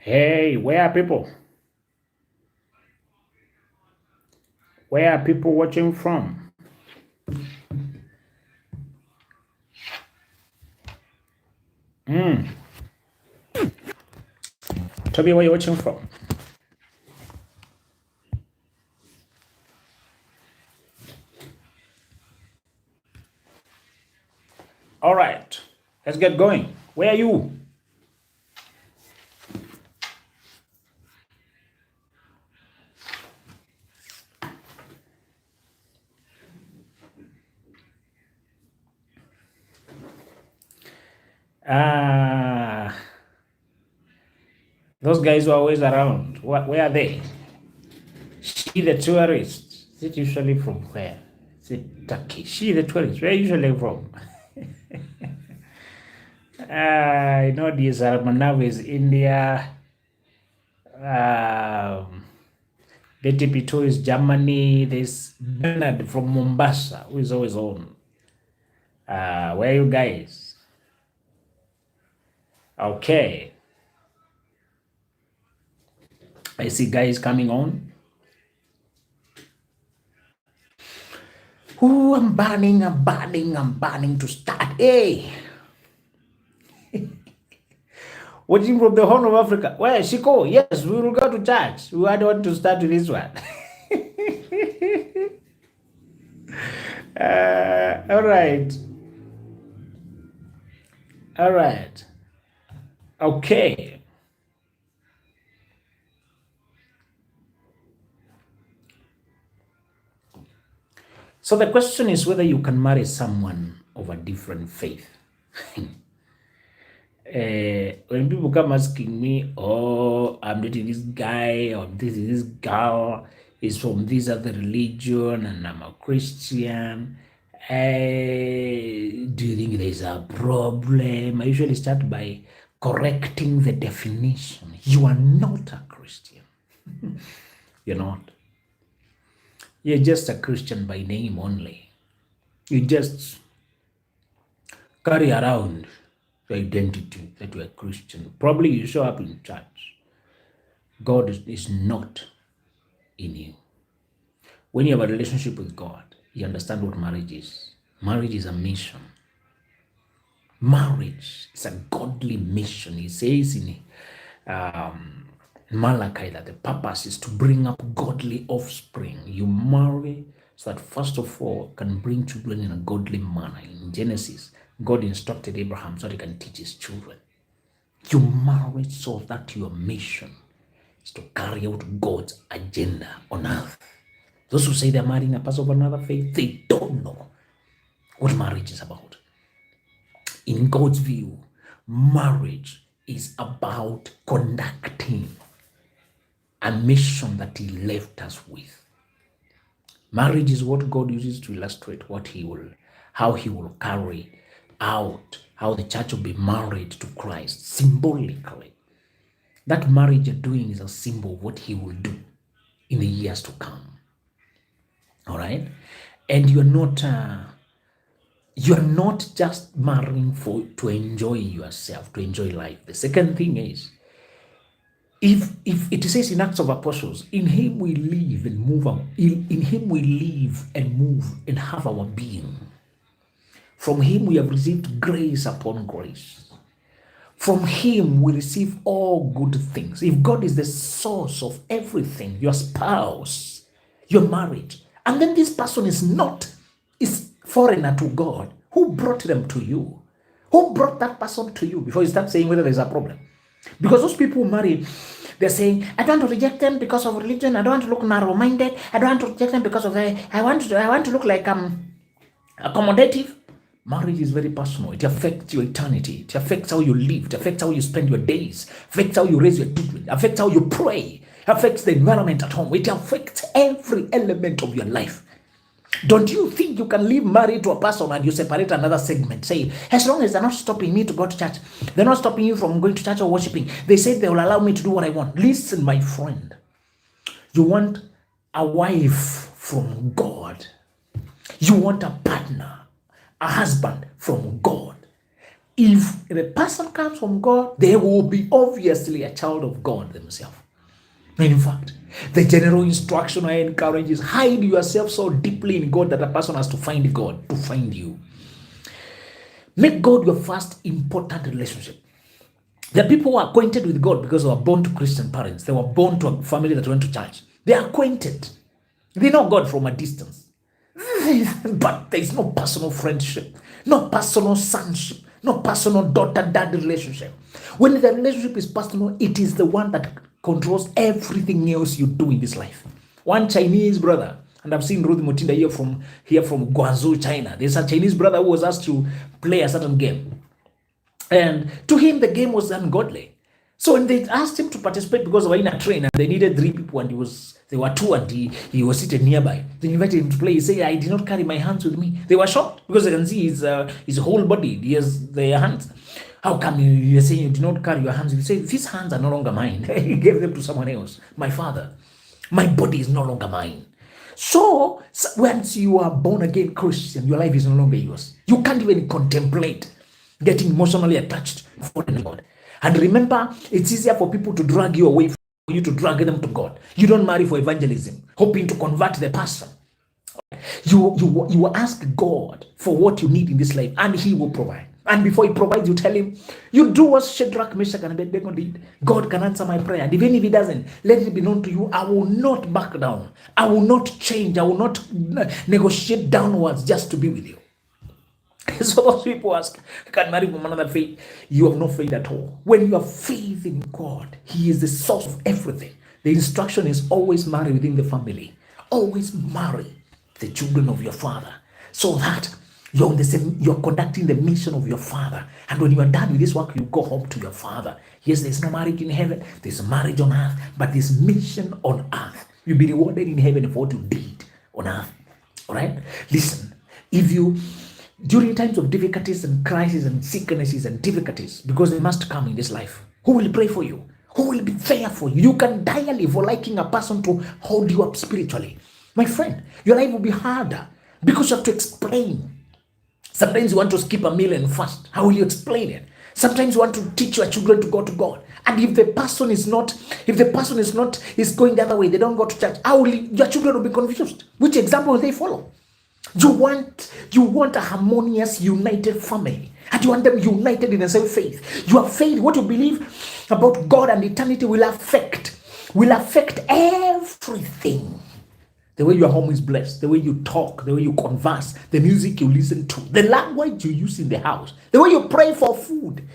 Hey, where are people? Where are people watching from? Tell me where you're watching from. All right, let's get going. Where are you? Ah, those guys who are always around. Where are they? She, the tourist. Is it usually from where? Is it Turkey? She, the tourist. Where are you usually from? I know this Manav is India. Um, Betty Pito is Germany. There's Bernard from Mombasa, who is always on. Where are you guys? Okay. I see guys coming on. Ooh, I'm burning to start. Hey, watching from the Horn of Africa. Where, Shiko? Yes, we will go to church. We want to start with this one. All right. All right. Okay. So the question is whether you can marry someone of a different faith. When people come asking me, oh, I'm dating this guy or this is this girl is from this other religion and I'm a Christian, do you think there's a problem? I usually start by correcting the definition. You are not a Christian. You're not. You're just a Christian by name only. You just carry around your identity that you're a Christian. Probably you show up in church. God is not in you. When you have a relationship with God, you understand what marriage is. Marriage is a mission. Marriage is a godly mission. He says in Malachi that the purpose is to bring up godly offspring. You marry so that first of all can bring children in a godly manner. In Genesis, God instructed Abraham so that he can teach his children. You marry so that your mission is to carry out God's agenda on earth. Those who say they're marrying a person of another faith, they don't know what marriage is about. In God's view, marriage is about conducting a mission that he left us with. Marriage is what God uses to illustrate how he will carry out, how the church will be married to Christ symbolically. That marriage you're doing is a symbol of what he will do in the years to come. All right? And you're not just marrying to enjoy yourself, to enjoy life. The second thing is, if it says in Acts of Apostles, in him we live and move out, in him we live and move and have our being. From him we have received grace upon grace. From him we receive all good things. If God is the source of everything, your spouse, your marriage, and then this person is foreigner to God, who brought them to you? Who brought that person to you before you start saying whether there's a problem? Because those people who marry, they're saying, I don't want to reject them because of religion. I don't want to look narrow-minded. I don't want to reject them because of I want to look like accommodative. Marriage is very personal. It affects your eternity. It affects how you live. It affects how you spend your days. It affects how you raise your children. It affects how you pray. It affects the environment at home. It affects every element of your life. Don't you think you can live married to a person and you separate another segment? Say, as long as they're not stopping me to go to church, they're not stopping you from going to church or worshiping. They say they will allow me to do what I want. Listen, my friend. You want a wife from God. You want a partner, a husband from God. If the person comes from God, they will be obviously a child of God themselves. In fact, the general instruction I encourage is hide yourself so deeply in God that a person has to find God to find you. Make God your first important relationship. The people who are acquainted with God because they were born to Christian parents. They were born to a family that went to church. They are acquainted. They know God from a distance. But there is no personal friendship, no personal sonship, no personal daughter-dad relationship. When the relationship is personal, it is the one that controls everything else you do in this life. One Chinese brother, and I've seen Ruth Mutinda here from Guangzhou, China. There's a Chinese brother who was asked to play a certain game. And to him, the game was ungodly. So when they asked him to participate because they were in a train and they needed 3 people and there were 2 and he was seated nearby. They invited him to play. He said, I did not carry my hands with me. They were shocked because they can see his whole body. He has their hands. How come you're saying you did not carry your hands? He said, these hands are no longer mine. He gave them to someone else. My father. My body is no longer mine. So once you are born again Christian, your life is no longer yours. You can't even contemplate getting emotionally attached for God. And remember, it's easier for people to drag you away, for you to drag them to God. You don't marry for evangelism, hoping to convert the person. You ask God for what you need in this life, and He will provide. And before He provides, you tell Him, you do what Shadrach, Meshach, and Abednego did. God can answer my prayer. And even if He doesn't, let it be known to you, I will not back down. I will not change. I will not negotiate downwards just to be with you. So those people ask, I can marry from another faith. You have no faith at all. When you have faith in God, He is the source of everything. The instruction is always marry within the family. Always marry the children of your father, so that you're conducting the mission of your father. And when you are done with this work, you go home to your father. Yes, there's no marriage in heaven, there's a marriage on earth, but there's mission on earth. You'll be rewarded in heaven for what you did on earth. All right? Listen, during times of difficulties and crises and sicknesses and difficulties, because they must come in this life, who will pray for you? Who will be there for you? You can die alive for liking a person to hold you up spiritually. My friend, your life will be harder because you have to explain. Sometimes you want to skip a meal and fast. How will you explain it? Sometimes you want to teach your children to go to God. And if the person is going the other way, they don't go to church, your children will be confused. Which example will they follow? You want a harmonious, united family. And you want them united in the same faith. Your faith, what you believe about God and eternity will affect everything. The way your home is blessed, the way you talk, the way you converse, the music you listen to, the language you use in the house, the way you pray for food,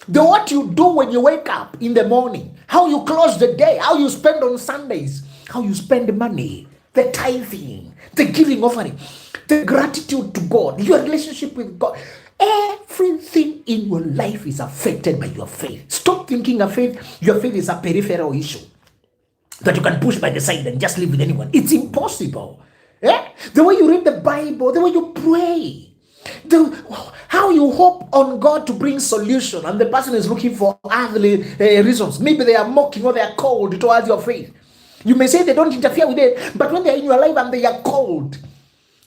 what you do when you wake up in the morning, how you close the day, how you spend on Sundays, how you spend money, the tithing, the giving offering, the gratitude to God, your relationship with God. Everything in your life is affected by your faith. Stop thinking your faith is a peripheral issue that you can push by the side and just live with anyone. It's impossible. The way you read the Bible, the way you pray, how you hope on God to bring solution, and the person is looking for earthly reasons. Maybe they are mocking or they are cold towards your faith. You may say they don't interfere with it, but when they are in your life and they are cold,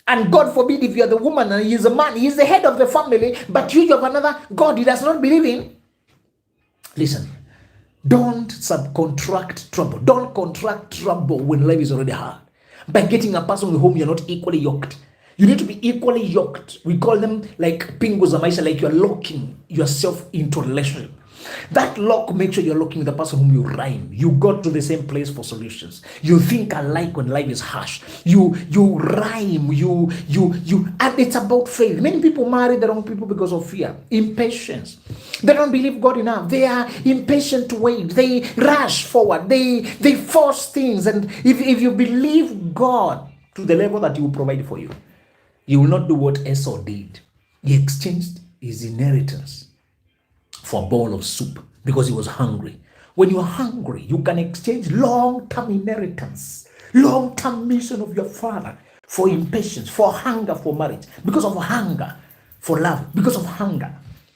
and God forbid if you are the woman and he is a man, he is the head of the family, but you have another God he does not believe in. Listen, don't subcontract trouble. Don't contract trouble when life is already hard by getting a person with whom you're not equally yoked. You need to be equally yoked. We call them like pingu za maisha, like you're locking yourself into a relationship. That lock makes sure you're looking with the person whom you rhyme. You go to the same place for solutions. You think alike when life is harsh. You rhyme. And it's about faith. Many people marry the wrong people because of fear, impatience. They don't believe God enough. They are impatient to wait. They rush forward. They force things. And if you believe God to the level that He will provide for you, you will not do what Esau did. He exchanged his inheritance for a bowl of soup because he was hungry. When you are hungry, you can exchange long-term inheritance, long-term mission of your father for impatience, for hunger for marriage, because of hunger for love, because of hunger.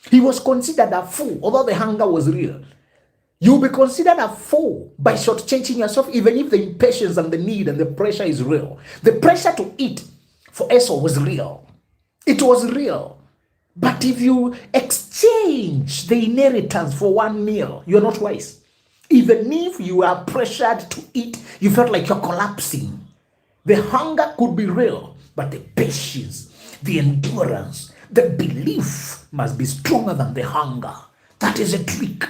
He was considered a fool, although the hunger was real. You'll be considered a fool by shortchanging yourself, even if the impatience and the need and the pressure is real. The pressure to eat for Esau was real. It was real. But if you exchange the inheritance for one meal, you're not wise. Even if you are pressured to eat, you felt like you're collapsing. The hunger could be real, but the patience, the endurance, the belief must be stronger than the hunger. That is a trick.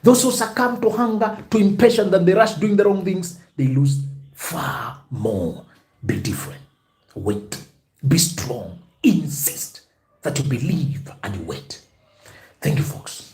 Those who succumb to hunger, to impatience, and they rush doing the wrong things, they lose far more. Be different. Wait. Be strong. Insist that you believe and you wait. Thank you, folks.